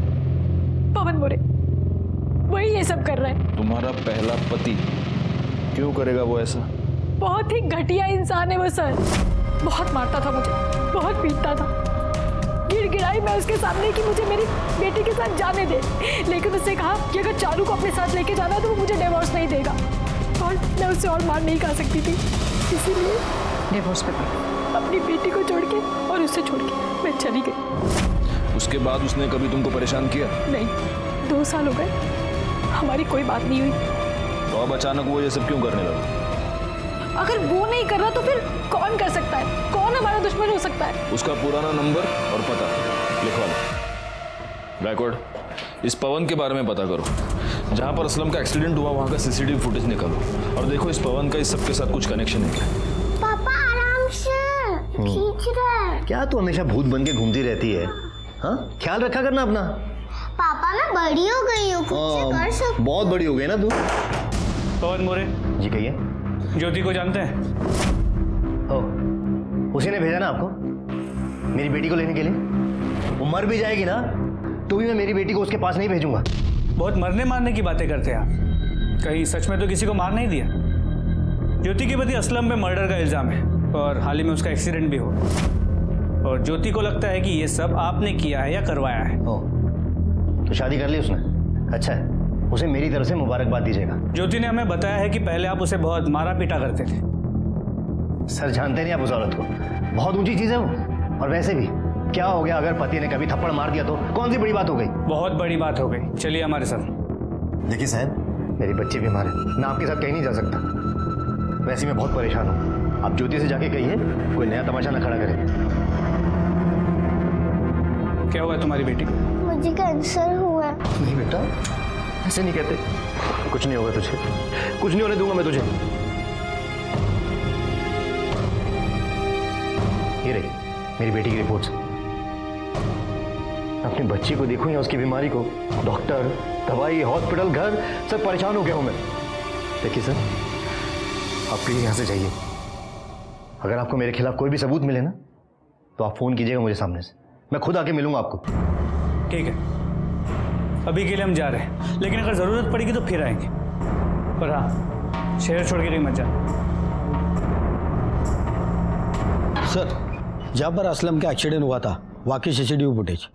S2: पवन मोरे, वही ये सब कर रहा है।
S6: तुम्हारा पहला पति? क्यों करेगा वो ऐसा?
S2: बहुत ही घटिया इंसान है वो सर। बहुत मारता था मुझे, बहुत पीटता था। गिड़गिड़ाई मैं उसके सामने कि मुझे मेरी बेटी के साथ जाने दे, लेकिन उसने कहा कि अगर चारू को अपने साथ लेके जाना है तो वो मुझे डिवोर्स नहीं देगा, और मैं उससे और मार नहीं खा सकती थी, इसीलिए
S3: डिवोर्स पेपर
S2: अपनी बेटी को छोड़ के और उससे छोड़ के मैं चली गई।
S6: उसके बाद उसने कभी तुमको परेशान किया?
S2: नहीं, 2 साल हो गए, हमारी कोई बात नहीं हुई।
S6: तो अब अचानक वो ये सब क्यों करने लगा?
S2: अगर वो नहीं कर रहा तो फिर कौन कर सकता है? कौन हमारा दुश्मन हो सकता है?
S6: उसका पुराना नंबर और पता लिखवा लो। गायकवाड़, इस पवन के बारे में पता करो। जहां पर असलम का एक्सीडेंट हुआ वहां का सीसीटीवी फुटेज निकालो और देखो इस पवन का इस सबके साथ कुछ कनेक्शन है क्या?
S4: पापा आराम से, खींच रहा है।
S9: क्या तू हमेशा भूत बन के घूमती रहती है? हाँ, ख्याल रखा करना अपना।
S4: पापा मैं बड़ी हो गई हूँ, खुद से कर सकती।
S9: बहुत बड़ी हो गई ना तू।
S7: पवन मोरे
S9: जी कहिए।
S7: ज्योति को जानते हैं?
S9: उसी ने भेजा ना आपको मेरी बेटी को लेने के लिए? वो मर भी जाएगी ना तो भी मैं मेरी बेटी को उसके पास नहीं भेजूंगा।
S7: बहुत मरने मारने की बातें करते हैं आप। कहीं सच में तो किसी को मार नहीं दिया? ज्योति के प्रति असलम पे मर्डर का इल्जाम है और हाल ही में उसका एक्सीडेंट भी हुआ, और ज्योति को लगता है कि ये सब आपने किया है या करवाया है।
S9: तो शादी कर ली उसने? अच्छा है, उसे मेरी तरफ से मुबारकबाद दीजिएगा।
S7: ज्योति ने हमें बताया है कि पहले आप उसे बहुत मारा पीटा करते थे।
S9: सर जानते नहीं आप उस औरत को, बहुत ऊंची चीज है वो। और वैसे भी क्या हो गया अगर पति ने कभी थप्पड़ मार दिया तो कौन सी बड़ी बात हो गई?
S7: बहुत बड़ी बात हो गई। चलिए हमारे साथ।
S9: देखिए साहब, मेरी बच्ची बीमार है, मैं आपके साथ कहीं नहीं जा सकता। वैसे मैं बहुत परेशान हूँ, आप ज्योति से जाके कहिए कोई नया तमाशा ना खड़ा करे।
S7: क्या हुआ है तुम्हारी बेटी को?
S4: मुझे कैंसर हुआ है।
S9: नहीं बेटा, ऐसे नहीं कहते। कुछ नहीं होगा तुझे, कुछ नहीं होने दूंगा मैं तुझे। ये रही मेरी बेटी की रिपोर्ट्स। अपनी बच्ची को देखूं या उसकी बीमारी को, डॉक्टर, दवाई, हॉस्पिटल, घर, सब परेशान हो गया हूं मैं। देखिए सर, आप प्लीज यहां से जाइए। अगर आपको मेरे खिलाफ कोई भी सबूत मिले ना तो आप फोन कीजिएगा मुझे सामने से, मैं खुद आके मिलूंगा आपको।
S7: ठीक है, अभी के लिए हम जा रहे हैं, लेकिन अगर जरूरत पड़ेगी तो फिर आएंगे। पर हाँ, शहर छोड़ के कहीं मत जाना।
S10: सर, जहाँ पर असलम का एक्सीडेंट हुआ था वहाँ की सीसीटीवी फुटेज।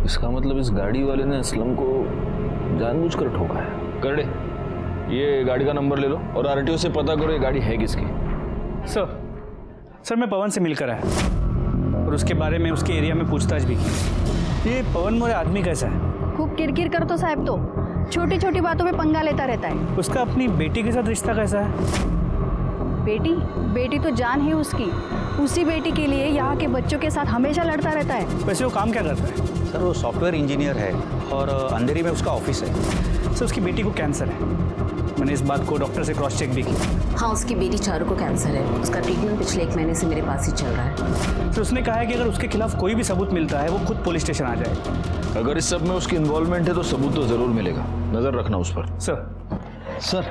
S6: इसका मतलब इस गाड़ी वाले ने असलम को जानबूझकर ठोका है। करड़े, ये गाड़ी का नंबर ले लो और आरटीओ से पता करो ये गाड़ी है किसकी।
S7: सर मैं पवन से मिलकर आया और उसके बारे में उसके एरिया में पूछताछ भी की। ये पवन मोरे आदमी कैसा है?
S12: खूब किरकिर कर तो साहब, तो छोटी छोटी बातों में पंगा लेता रहता है।
S7: उसका अपनी बेटी के साथ रिश्ता कैसा है?
S12: बेटी तो जान है उसकी। उसी बेटी के लिए यहाँ के बच्चों के साथ हमेशा लड़ता रहता है।
S7: वैसे वो काम क्या करता है?
S13: सर वो सॉफ्टवेयर इंजीनियर है और अंधेरी में उसका ऑफिस है।
S7: सर उसकी बेटी को कैंसर है, मैंने इस बात को डॉक्टर से क्रॉस चेक भी किया।
S14: हाँ, उसकी बेटी चारू को कैंसर है। उसका ट्रीटमेंट पिछले 1 महीने से मेरे पास ही चल रहा है।
S7: तो उसने कहा है कि अगर उसके खिलाफ कोई भी सबूत मिलता है वो खुद पुलिस स्टेशन आ जाएगा।
S6: अगर इस सब में उसकी इन्वॉल्वमेंट है तो सबूत तो जरूर मिलेगा, नजर रखना उस पर।
S10: सर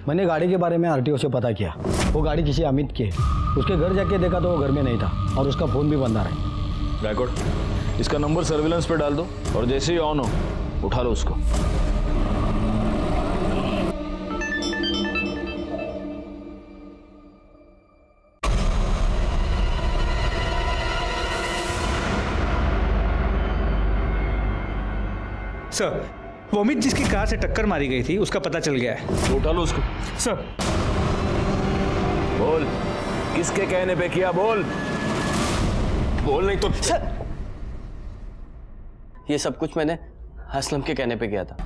S10: मैंने गाड़ी के बारे में आरटीओ से पता किया, वो गाड़ी किसी अमित की है। उसके घर जाके देखा तो वो घर में नहीं था और उसका फ़ोन भी बंद आ रहा है।
S6: गायकवाड़, इसका नंबर सर्विलेंस पे डाल दो और जैसे ही ऑन हो उठा लो उसको।
S7: सर, वो अमित जिसकी कार से टक्कर मारी गई थी उसका पता चल गया है।
S6: उठा लो उसको।
S7: सर।
S6: बोल, किसके कहने पे किया? बोल नहीं तो।
S8: सर, ये सब कुछ मैंने असलम के कहने पे किया था।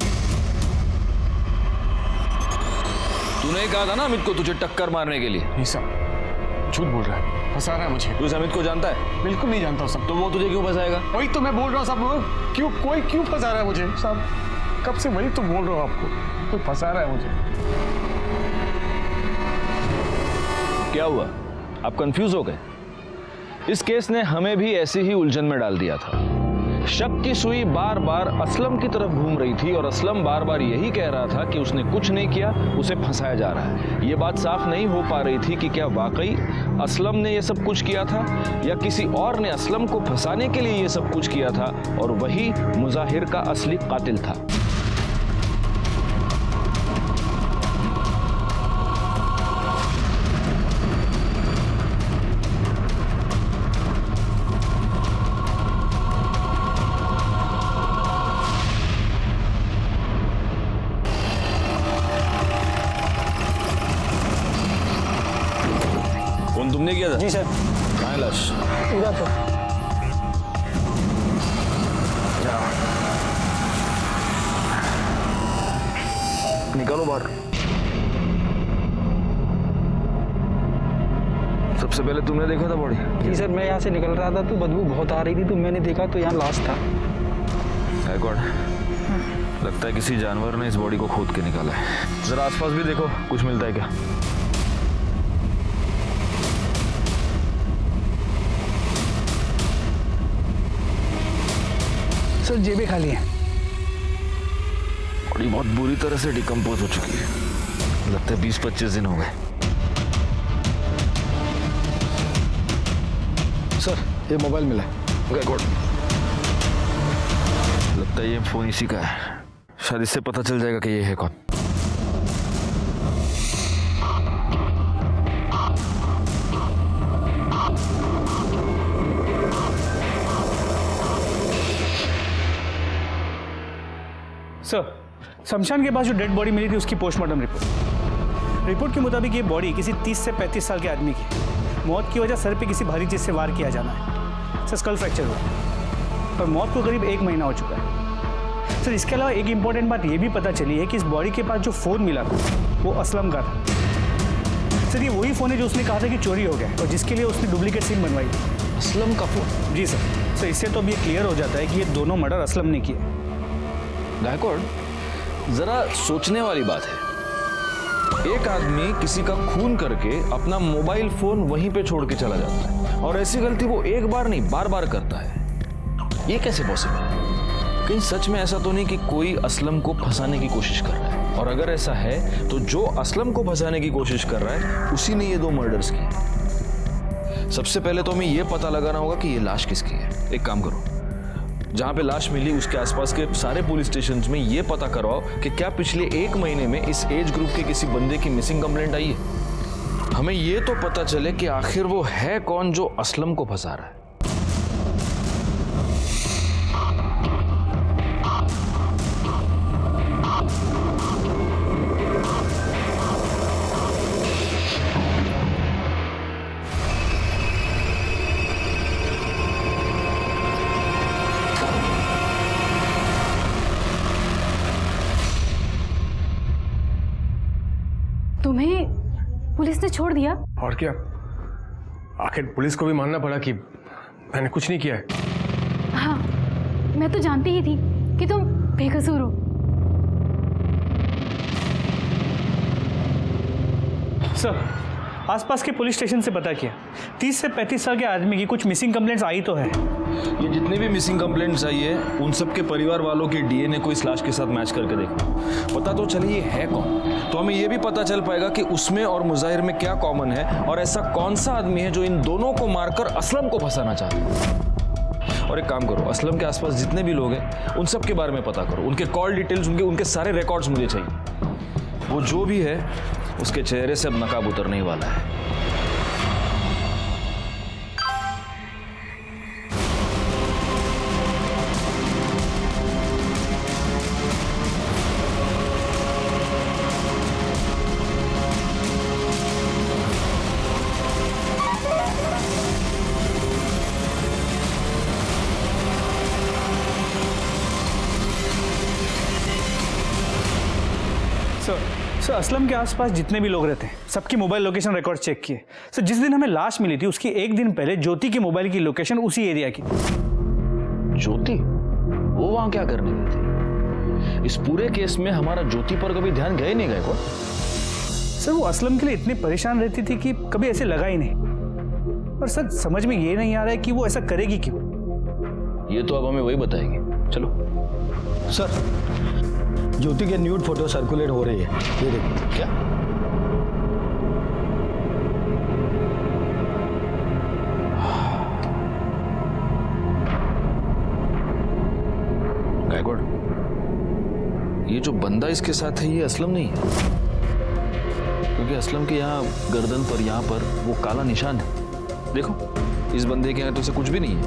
S6: तूने कहा था ना अमित को तुझे टक्कर मारने के लिए।
S11: नहीं साहब, झूठ बोल रहा है, फंसा रहा है मुझे।
S6: तू इस अमित को जानता है?
S11: बिल्कुल नहीं जानता साहब।
S6: तो वो तुझे क्यों फंसाएगा?
S11: वही तो मैं बोल रहा हूँ साहब, कोई क्यों फंसा रहा है मुझे साहब? कब से वही तो बोल रहा हूँ आपको, कोई फंसा रहा है मुझे।
S6: क्या हुआ, आप कंफ्यूज हो गए? इस केस ने हमें भी ऐसी ही उलझन में डाल दिया था। शक की सुई बार बार असलम की तरफ घूम रही थी और असलम बार बार यही कह रहा था कि उसने कुछ नहीं किया, उसे फंसाया जा रहा है। ये बात साफ नहीं हो पा रही थी कि क्या वाकई असलम ने ये सब कुछ किया था या किसी और ने असलम को फंसाने के लिए ये सब कुछ किया था और वही मुजाहिर का असली कातिल था। तुमने किया था?
S10: जी सर।
S6: कहाँ है लाश?
S10: इधर सर।
S6: निकालो बाहर। सबसे पहले तुमने देखा था बॉडी?
S10: जी सर, मैं यहाँ से निकल रहा था तो बदबू बहुत आ रही थी तो मैंने देखा तो यहाँ लाश था।
S6: लगता है किसी जानवर ने इस बॉडी को खोद के निकाला है। जरा आसपास भी देखो, कुछ मिलता है क्या?
S7: सर, जेबें खाली हैं।
S6: बॉडी बहुत बुरी तरह से डिकम्पोज हो चुकी है। लगता है 20-25 दिन हो गए।
S10: सर, ये मोबाइल मिला।
S6: गॉड, लगता है ये फोन इसी का है। शायद इससे पता चल जाएगा कि ये है कौन।
S7: सर, शमशान के पास जो डेड बॉडी मिली थी उसकी पोस्टमार्टम रिपोर्ट के मुताबिक ये बॉडी किसी 30 से 35 साल के आदमी की मौत की वजह सर पे किसी भारी चीज से वार किया जाना है। सर, स्कल फ्रैक्चर हुआ और मौत को करीब 1 महीना हो चुका है। सर, इसके अलावा एक इंपॉर्टेंट बात ये भी पता चली है कि इस बॉडी के पास जो फ़ोन मिला था वो असलम का था। सर, ये वही फ़ोन है जो उसने कहा था कि चोरी हो गया और जिसके लिए उसने डुप्लीकेट सिम बनवाई थी।
S6: असलम का फ़ोन?
S7: जी सर। इससे तो अब ये क्लियर हो जाता है कि ये दोनों मर्डर असलम ने किए।
S6: गायकवाड़, जरा सोचने वाली बात है। एक आदमी किसी का खून करके अपना मोबाइल फोन वहीं पे छोड़ के चला जाता है और ऐसी गलती वो एक बार नहीं बार बार करता है। ये कैसे पॉसिबल है? कहीं सच में ऐसा तो नहीं कि कोई असलम को फंसाने की कोशिश कर रहा है? और अगर ऐसा है तो जो असलम को फंसाने की कोशिश कर रहा है उसी ने ये 2 मर्डर्स किए। सबसे पहले तो हमें ये पता लगाना होगा कि ये लाश किसकी है। एक काम करो, जहां पे लाश मिली उसके आसपास के सारे पुलिस स्टेशंस में ये पता करवाओ कि क्या पिछले 1 महीने में इस एज ग्रुप के किसी बंदे की मिसिंग कंप्लेंट आई है। हमें ये तो पता चले कि आखिर वो है कौन जो असलम को फंसा रहा है।
S3: तुम्हें पुलिस ने छोड़ दिया?
S11: और क्या, आखिर पुलिस को भी मानना पड़ा कि मैंने कुछ नहीं किया है।
S3: हाँ, मैं तो जानती ही थी कि तुम बेकसूर हो।
S7: सर, आसपास के पुलिस स्टेशन से पता किया 30 से 35 साल के आदमी की कुछ मिसिंग कंप्लेंट्स आई तो है।
S6: ये जितने भी मिसिंग कंप्लेंट्स आई है उन सब के परिवार वालों के डीएनए को इस लाश के साथ मैच करके देखो, पता तो चले ये है कौन। तो हमें ये भी पता चल पाएगा कि उसमें और मुजाहिर में क्या कॉमन है और ऐसा कौन सा आदमी है जो इन दोनों को मारकर असलम को फंसाना चाहता है। और एक काम करो, असलम के आसपास जितने भी लोग हैं उन सब के बारे में पता करो, उनके कॉल डिटेल्स, उनके सारे रिकॉर्ड्स मुझे चाहिए। वो जो भी है उसके चेहरे से अब नकाब उतरने ही वाला है।
S7: सर असलम के आसपास जितने भी लोग रहते हैं सबकी मोबाइल लोकेशन रिकॉर्ड चेक किए। सर जिस दिन हमें लाश मिली थी उसकी एक दिन पहले ज्योति के मोबाइल की लोकेशन उसी एरिया की।
S6: ज्योति वो वहां क्या करने गई थी? इस पूरे केस में हमारा ज्योति पर कभी ध्यान गए नहीं गए को?
S7: सर वो असलम के लिए इतनी परेशान रहती थी कि कभी ऐसे लगा ही नहीं। और सर समझ में ये नहीं आ रहा है कि वो ऐसा करेगी क्यों।
S6: ये तो अब हमें वही बताएगी। चलो।
S10: सर ज्योति के न्यूड फोटो सर्कुलेट हो रही है, ये देखो।
S6: क्या? गायकवाड़, ये जो बंदा इसके साथ है ये असलम नहीं है, क्योंकि असलम के यहाँ गर्दन पर यहाँ पर वो काला निशान है। देखो इस बंदे के यहाँ तो से कुछ भी नहीं है।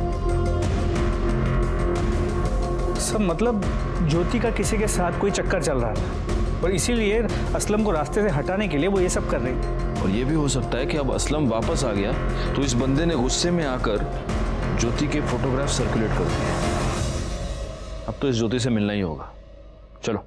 S7: सब मतलब ज्योति का किसी के साथ कोई चक्कर चल रहा था और इसीलिए असलम को रास्ते से हटाने के लिए वो ये सब कर रही थी।
S6: और ये भी हो सकता है कि अब असलम वापस आ गया तो इस बंदे ने गुस्से में आकर ज्योति के फोटोग्राफ सर्कुलेट कर दिए। अब तो इस ज्योति से मिलना ही होगा। चलो।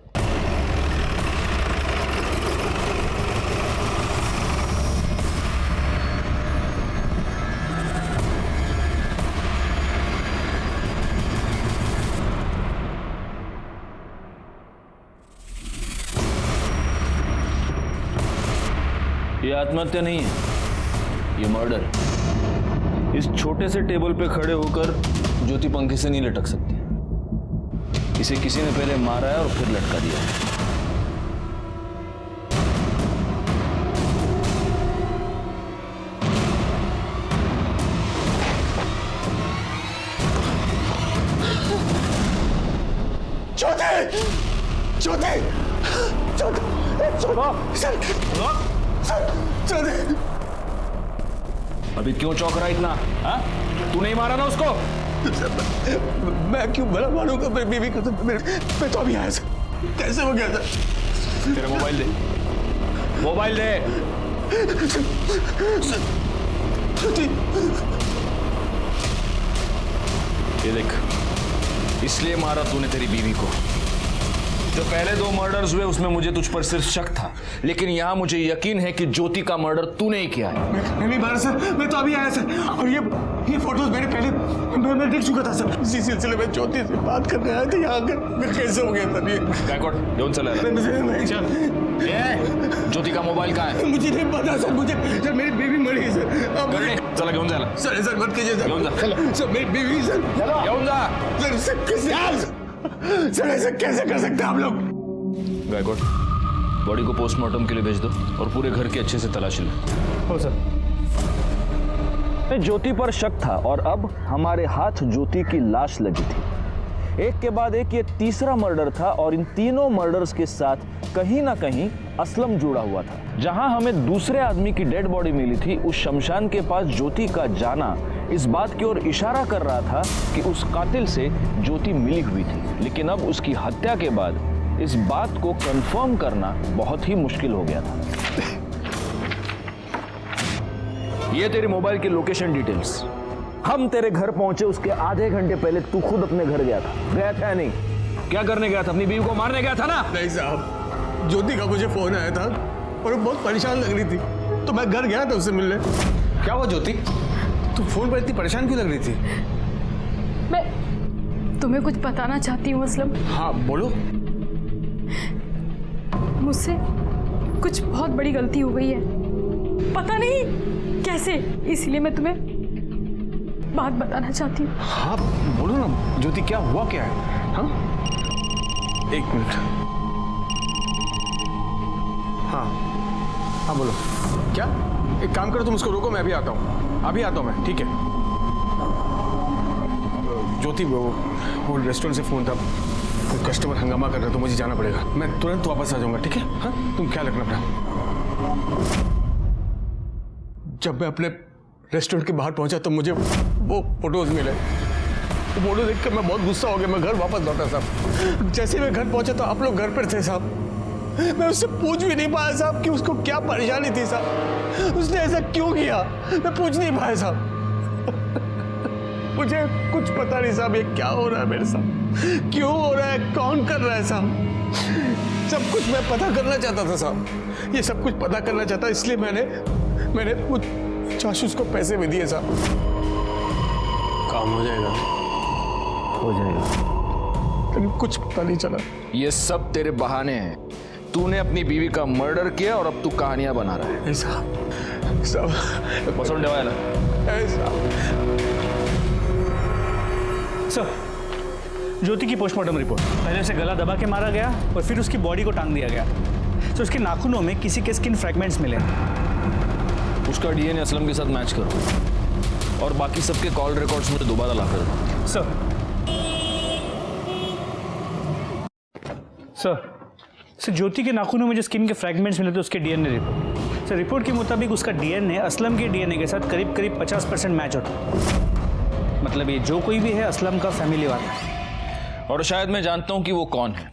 S6: ये आत्महत्या नहीं है, ये मर्डर है। इस छोटे से टेबल पे खड़े होकर ज्योति पंखे से नहीं लटक सकती। इसे किसी ने पहले मारा है और फिर लटका दिया है।
S5: ज्योति! ज्योति!
S6: अभी क्यों चौंक रहा इतना? हाँ? तू नहीं मारा ना उसको?
S5: मैं क्यों भला मारूंगा मेरी बीवी को? मैं तो अभी आया था। कैसे हो गया था?
S6: तेरा मोबाइल दे, मोबाइल दे। ये देख, इसलिए मारा तूने तेरी बीवी को। जो पहले 2 मर्डर्स हुए उसमें मुझे तुझ पर सिर्फ शक था, लेकिन यहां मुझे यकीन है कि ज्योति का मर्डर तूने ही किया है।
S5: मैं नहीं मारा सर, मैं तो अभी आया सर। और ये फोटोज मैंने पहले मैं देख चुका था सर। इसी सिलसिले में ज्योति से बात करने आया था यहाँ आकर। कैसे हो गया सर ये?
S6: गायकवाड़ कौन चला रहा है? ज्योति का मोबाइल कहाँ है?
S5: मुझे नहीं पता सर। मुझे सर मेरी बीवी मरी है सर।
S6: चला क्यों चला?
S5: सर मत कीजिए सर। सर मेरी बीवी सर
S6: क्यों जा?
S5: सर सर ऐसा कैसे कर सकते हैं आप लोग?
S6: गायकवाड़, बॉडी को पोस्टमार्टम के लिए भेज दो और पूरे घर की अच्छे से तलाशी लो।
S7: हो सर।
S6: ज्योति पर शक था और अब हमारे हाथ ज्योति की लाश लगी थी। एक के बाद एक ये तीसरा मर्डर था और इन तीनों मर्डर्स के साथ कहीं ना कहीं असलम जुड़ा हुआ था। जहां हमें दूसरे आदमी की डेड बॉडी मिली थी, उस शमशान के पास ज्योति का जाना इस बात की ओर इशारा कर रहा था कि उस कातिल से ज्योति मिली हुई थी। लेकिन अब उसकी हत्या के बाद इस बात को कंफर्म करना बहुत ही मुश्किल हो गया था। ये तेरी मोबाइल की लोकेशन डिटेल्स। हम तेरे घर पहुंचे उसके आधे घंटे पहले तू खुद अपने घर गया था या नहीं? क्या करने गया था? अपनी बीवी को मारने गया था ना?
S5: नहीं साहब, ज्योति का मुझे फोन आया था और वो बहुत परेशान लग रही थी तो मैं घर गया था उससे मिलने।
S11: क्या हुआ ज्योति? तू फोन पर इतनी परेशान क्यों लग रही थी?
S2: मैं तुम्हें कुछ बताना चाहती हूँ असलम।
S11: हाँ बोलो।
S2: मुझसे कुछ बहुत बड़ी गलती हो गई है, पता नहीं कैसे, इसलिए मैं तुम्हें बात बताना चाहती हूँ।
S11: हाँ बोलो ना ज्योति, क्या हुआ क्या है? हाँ 1 मिनट। हाँ बोलो। क्या? एक काम करो, तुम उसको रोको, मैं अभी आता हूँ मैं। ठीक है ज्योति, वो रेस्टोरेंट से फोन था, वो कस्टमर हंगामा कर रहा है तो मुझे जाना पड़ेगा। मैं तुरंत वापस आ जाऊंगा। ठीक है? हाँ तुम ख्याल रखना अपना। जब मैं अपने रेस्टोरेंट के बाहर पहुंचा तो मुझे वो फोटोज मिले। वो फोटो देख कर मैं बहुत गुस्सा हो गया। मैं घर वापस लौटा साहब। जैसे मैं घर पहुंचा तो आप लोग घर पर थे साहब। मैं उससे पूछ भी नहीं पाया साहब कि उसको क्या परेशानी थी साहब, उसने ऐसा क्यों किया, मैं पूछ नहीं पाया साहब। मुझे कुछ पता नहीं साहब ये क्या हो रहा है मेरे साथ, क्यों हो रहा है, कौन कर रहा है साहब। सब कुछ मैं पता करना चाहता था साहब, ये सब कुछ पता करना चाहता, इसलिए मैंने वो जासूस को पैसे भी दिए साहब।
S1: काम हो जाएगा,
S9: हो जाएगा।
S11: लेकिन कुछ पता नहीं चला।
S6: ये सब तेरे बहाने हैं। तूने अपनी बीवी का मर्डर किया और अब तू कहानियां बना रहा है।
S11: साहब
S6: बसों डेवायला
S7: सर, ज्योति की पोस्टमार्टम रिपोर्ट। पहले उसे गला दबा के मारा गया और फिर उसकी बॉडी को टांग दिया गया। तो उसके नाखूनों में किसी के स्किन फ्रैगमेंट्स मिले।
S6: उसका डीएनए असलम के साथ मैच करो और बाकी सबके कॉल रिकॉर्ड्स मुझे दोबारा ला कर दो।
S7: सर, ज्योति के नाखूनों में जो स्किन के फ्रैगमेंट्स मिले थे उसके डीएनए रिपोर्ट। सर, रिपोर्ट के मुताबिक उसका डीएनए असलम के डीएनए के साथ करीब करीब 50% मैच होता। मतलब ये जो कोई भी है असलम का फैमिली वाला है।
S6: और शायद मैं जानता हूं कि वो कौन है।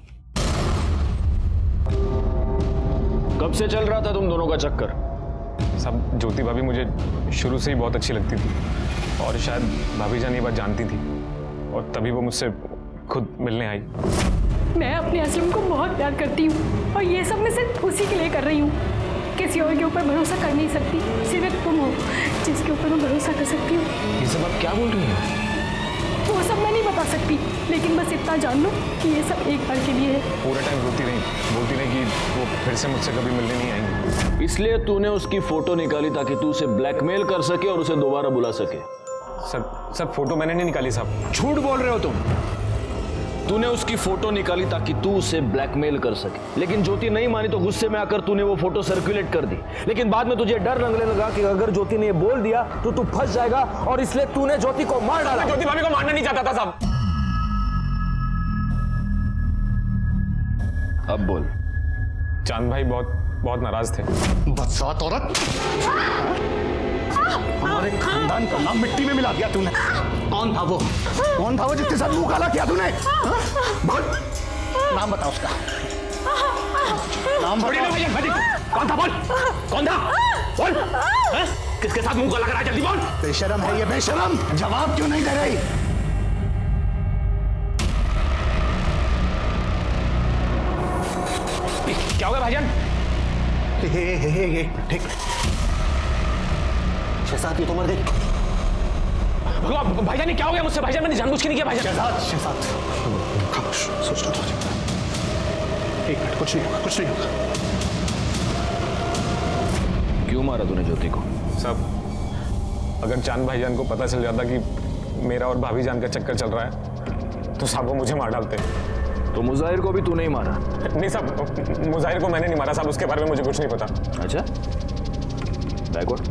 S6: कब से चल रहा था तुम दोनों का चक्कर?
S5: सब ज्योति भाभी मुझे शुरू से ही बहुत अच्छी लगती थी और शायद भाभी जान ये बात जानती थी और तभी वो मुझसे खुद मिलने आई।
S2: मैं अपने असलम को बहुत प्यार करती हूँ और ये सब मैं सिर्फ उसी के लिए कर रही हूँ। किसी और के ऊपर भरोसा कर नहीं सकती, सिर्फ एक तुम हो जिसके ऊपर मैं भरोसा कर सकती हूँ।
S6: ये सब आप क्या बोल रही हैं?
S2: वो सब मैं नहीं बता सकती, लेकिन बस इतना जान लो कि ये सब एक बार के लिए है।
S5: पूरा टाइम रोती रही, बोलती रही कि वो फिर से मुझसे कभी मिलने नहीं आएंगी।
S6: इसलिए तूने उसकी फोटो निकाली ताकि तू उसे ब्लैकमेल कर सके और उसे दोबारा बुला सके।
S5: सर फोटो मैंने नहीं निकाली साहब।
S6: झूठ बोल रहे हो तुम। तूने उसकी फोटो निकाली ताकि तू उसे ब्लैकमेल कर सके, लेकिन ज्योति नहीं मानी तो गुस्से में आकर तूने वो फोटो सर्कुलेट कर दी। लेकिन बाद में तुझे डर लगने लगा कि अगर ज्योति ने ये बोल दिया तो तू फंस जाएगा और इसलिए तूने ज्योति को मार डाला।
S5: ज्योति भाभी को मारना नहीं चाहता था साहब।
S6: अब बोल।
S5: चांद भाई बहुत नाराज थे।
S1: बदसात औरत, हमारे खानदान का नाम मिट्टी में मिला दिया तूने। कौन था वो? कौन था वो जिसके साथ मुंह काला किया तूने? बोल, नाम बता उसका। नाम बता। कौन था? बोल, कौन था? बोल, किसके साथ मुंह काला करा? जल्दी बोल। बेशरम है ये, बेशरम। जवाब क्यों नहीं दे रही?
S5: क्या होगा भाईजान?
S1: ठीक, 6-7 की तो मर गई।
S5: भाईजान क्या हो गया मुझसे? भाईजान मैंने जानबूझ के नहीं किया भाईजान।
S1: शहजाद, खामोश, सोचना तो। एक मिनट, कुछ नहीं होगा।
S6: क्यों मारा तूने ज्योति को?
S5: साहब, अगर चांद भाईजान को पता चल जाता कि मेरा और भाभी जान का चक्कर चल रहा है तो साहब वो मुझे मार डालते।
S6: तो मुजाहिर को भी तूने ही मारा?
S5: नहीं साहब, मुजाहिर को मैंने नहीं मारा साहब, उसके बारे में मुझे कुछ नहीं पता।
S6: अच्छा, बैकवर्ड।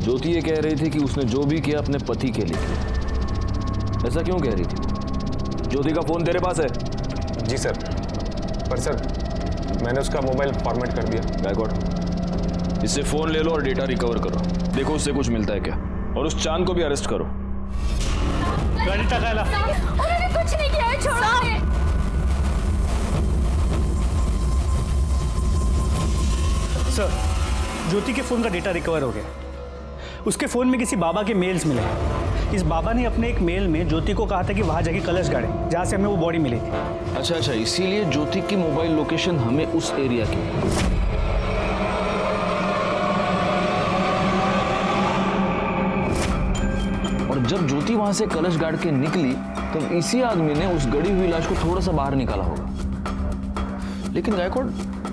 S6: ज्योति ये कह रही थी कि उसने जो भी किया अपने पति के लिए किया। ऐसा क्यों कह रही थी? ज्योति का फोन तेरे पास है?
S5: जी सर, पर सर मैंने उसका मोबाइल फॉर्मेट कर दिया।
S6: बैकवर्ड, इससे फोन ले लो और डेटा रिकवर करो। देखो उससे कुछ मिलता है क्या, और उस चांद को भी अरेस्ट करो।
S2: उन्होंने कुछ नहीं किया है, छोड़ो।
S7: सर, ज्योति के फोन का डेटा रिकवर हो गया। उसके फोन में किसी बाबा के मेल्स मिले। इस बाबा ने अपने एक मेल में ज्योति को कहा था कि वहां जाके कलश गाड़े जहां से हमें वो बॉडी मिली थी।
S6: अच्छा, इसीलिए ज्योति की मोबाइल लोकेशन हमें उस एरिया की। और जब ज्योति वहां से कलश गाड़ के निकली तब इसी आदमी ने उस गड़ी हुई लाश को थोड़ा सा बाहर निकाला होगा। लेकिन गायकवाड़,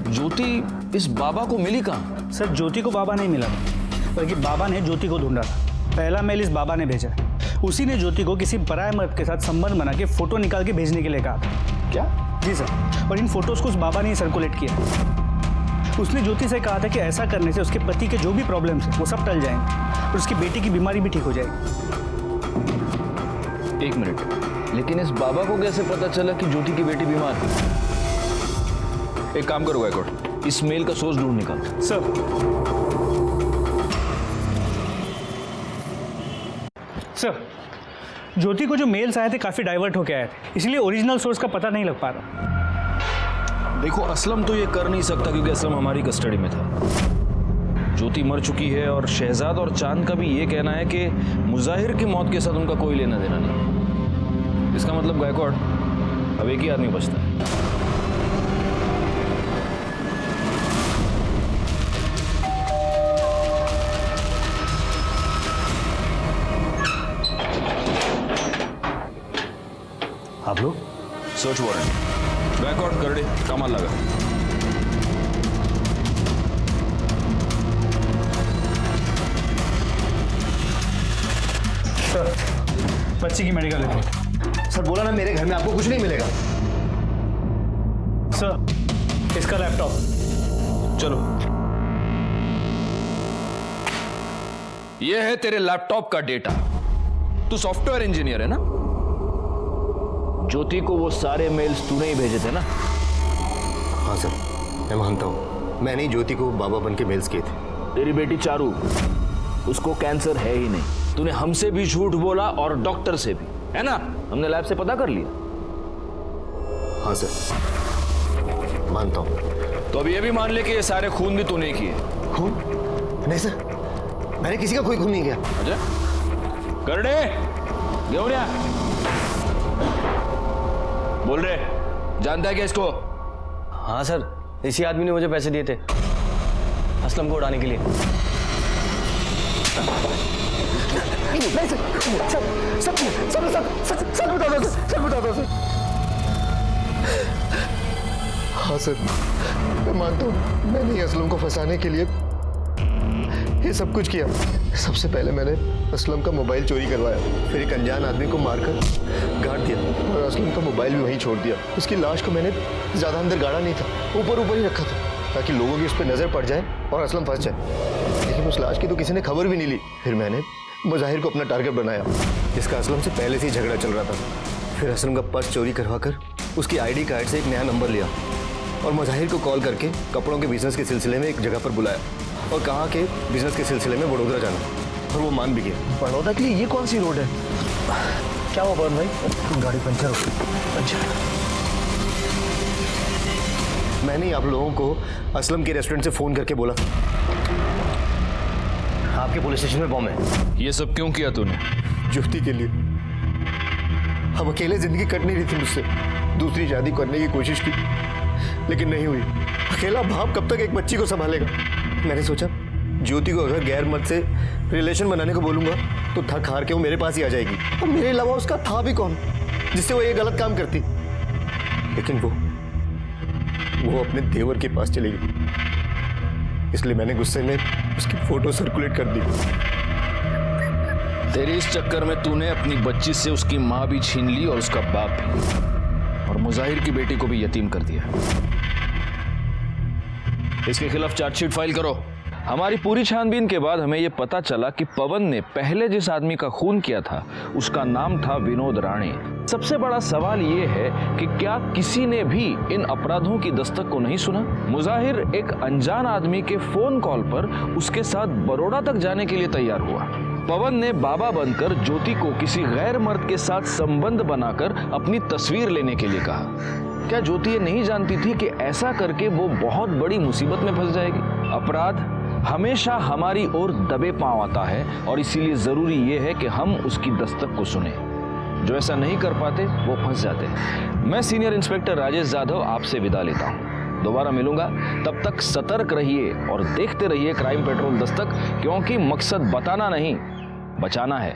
S6: ज्योति इस बाबा को मिली कहां?
S7: सर, ज्योति को बाबा नहीं मिला, बल्कि बाबा ने ज्योति को ढूंढा था। पहला मेल इस बाबा ने भेजा। उसी ने ज्योति को किसी पराये मर्द के साथ संबंध बना के फोटो निकाल के भेजने के लिए कहा था।
S6: क्या?
S7: जी सर, और इन फोटोज को उस बाबा ने सर्कुलेट किया। उसने ज्योति से कहा था कि ऐसा करने से उसके पति के जो भी प्रॉब्लम्स हैं वो सब टल जाएंगे और उसकी बेटी की बीमारी भी ठीक हो जाएगी।
S6: एक मिनट, लेकिन इस बाबा को कैसे पता चला कि ज्योति की बेटी बीमार है? एक काम करो गायकवाड़, इस मेल का सोर्स ढूंढ निकालो।
S7: सर, ज्योति को जो मेल्स आए थे काफी डाइवर्ट होके आए थे, इसलिए ओरिजिनल सोर्स का पता नहीं लग पा रहा।
S6: देखो, असलम तो ये कर नहीं सकता क्योंकि असलम हमारी कस्टडी में था। ज्योति मर चुकी है और शहजाद और चांद का भी ये कहना है कि मुजाहिर की मौत के साथ उनका कोई लेना देना नहीं। इसका मतलब गायकवाड़, अब एक ही आदमी बचता है। सर्च वारंट बैकआउट कर दे, कमाल लगा।
S7: सर, बच्ची की मेडिकल रिपोर्ट।
S9: सर बोला ना मेरे घर में आपको कुछ नहीं मिलेगा।
S7: सर, इसका लैपटॉप।
S6: चलो, यह है तेरे लैपटॉप का डेटा। तू सॉफ्टवेयर इंजीनियर है ना? ज्योति को वो सारे मेल्स तूने ही भेजे थे ना?
S9: हाँ सर, मैं मानता हूँ मैंने ही ज्योति को बाबा बन के मेल्स किए थे।
S6: तेरी बेटी चारू, उसको कैंसर है ही नहीं। तूने हमसे भी झूठ बोला और डॉक्टर से भी, है ना? हमने लैब से पता कर लिया।
S9: हाँ सर, मानता हूँ।
S6: तो अब ये भी मान ले कि ये सारे खून भी तूने किए।
S9: खून? नहीं सर, मैंने किसी का कोई खून नहीं किया।
S6: अच्छा, कर दे, घेऊन या। बोल रहे, जानता है क्या इसको?
S8: हाँ सर, इसी आदमी ने मुझे पैसे दिए थे असलम को उड़ाने के लिए।
S9: नहीं सर, सच बता दो सर। हाँ सर, मैं मानता हूँ मैंने असलम को फंसाने के लिए ये सब कुछ किया। सबसे पहले मैंने असलम का मोबाइल चोरी करवाया, फिर एक अनजान आदमी को मारकर गाड़ दिया और असलम का मोबाइल भी वहीं छोड़ दिया। उसकी लाश को मैंने ज़्यादा अंदर गाड़ा नहीं था, ऊपर ही रखा था ताकि लोगों की उस पर नज़र पड़ जाए और असलम फंस जाए। लेकिन उस लाश की तो किसी ने खबर भी नहीं ली। फिर मैंने मुजाहिर को अपना टारगेट बनाया, जिसका असलम से पहले से ही झगड़ा चल रहा था। फिर असलम का पर्स चोरी करवा कर उसकी ID कार्ड से एक नया नंबर लिया और मुजाहिर को कॉल करके कपड़ों के बिजनेस के सिलसिले में एक जगह पर बुलाया और कहा कि बिजनेस के सिलसिले में वडोदरा जाना, और वो मान भी गया। बड़ौदा के लिए ये कौन सी रोड है? क्या हुआ पवन भाई? गाड़ी पंचर हो गई। अच्छा, मैंने आप लोगों को असलम के रेस्टोरेंट से फोन करके बोला आपके पुलिस स्टेशन में बॉम्ब है।
S6: ये सब क्यों किया तूने?
S9: ज्योति के लिए। अब अकेले जिंदगी कट नहीं रही थी मुझसे। दूसरी शादी करने की कोशिश की लेकिन नहीं हुई। अकेला बाप कब तक एक बच्ची को संभालेगा? मैंने सोचा ज्योति को अगर गैर मर्द से रिलेशन बनाने को बोलूंगा तो थक हार के वो मेरे पास ही आ जाएगी, और मेरे अलावा उसका था भी कौन जिससे वो ये गलत काम करती। लेकिन वो अपने देवर के पास चली गई, इसलिए मैंने गुस्से में उसकी फोटो सर्कुलेट कर दी।
S6: तेरे इस चक्कर में तूने अपनी बच्ची से उसकी माँ भी छीन ली और उसका बाप भी, और मुजाहिर की बेटी को भी यतीम कर दिया। इसके खिलाफ चार्जशीट फाइल करो। हमारी पूरी छानबीन के बाद हमें यह पता चला कि पवन ने पहले जिस आदमी का खून किया था उसका नाम था विनोद राणे। सबसे बड़ा सवाल यह है कि क्या किसी ने भी इन अपराधों की दस्तक को नहीं सुना? मुजाहिर एक अनजान आदमी के फोन कॉल पर उसके साथ बड़ौदा तक जाने के लिए तैयार हुआ। पवन ने बाबा बनकर ज्योति को किसी गैर मर्द के साथ संबंध बनाकर अपनी तस्वीर लेने के लिए कहा। क्या ज्योति ये नहीं जानती थी कि ऐसा करके वो बहुत बड़ी मुसीबत में फंस जाएगी? अपराध हमेशा हमारी ओर दबे पांव आता है और इसीलिए जरूरी यह है कि हम उसकी दस्तक को सुने। जो ऐसा नहीं कर पाते वो फंस जाते हैं। मैं सीनियर इंस्पेक्टर राजेश जाधव आपसे विदा लेता हूं। दोबारा मिलूंगा, तब तक सतर्क रहिए और देखते रहिए क्राइम पेट्रोल दस्तक, क्योंकि मकसद बताना नहीं बचाना है।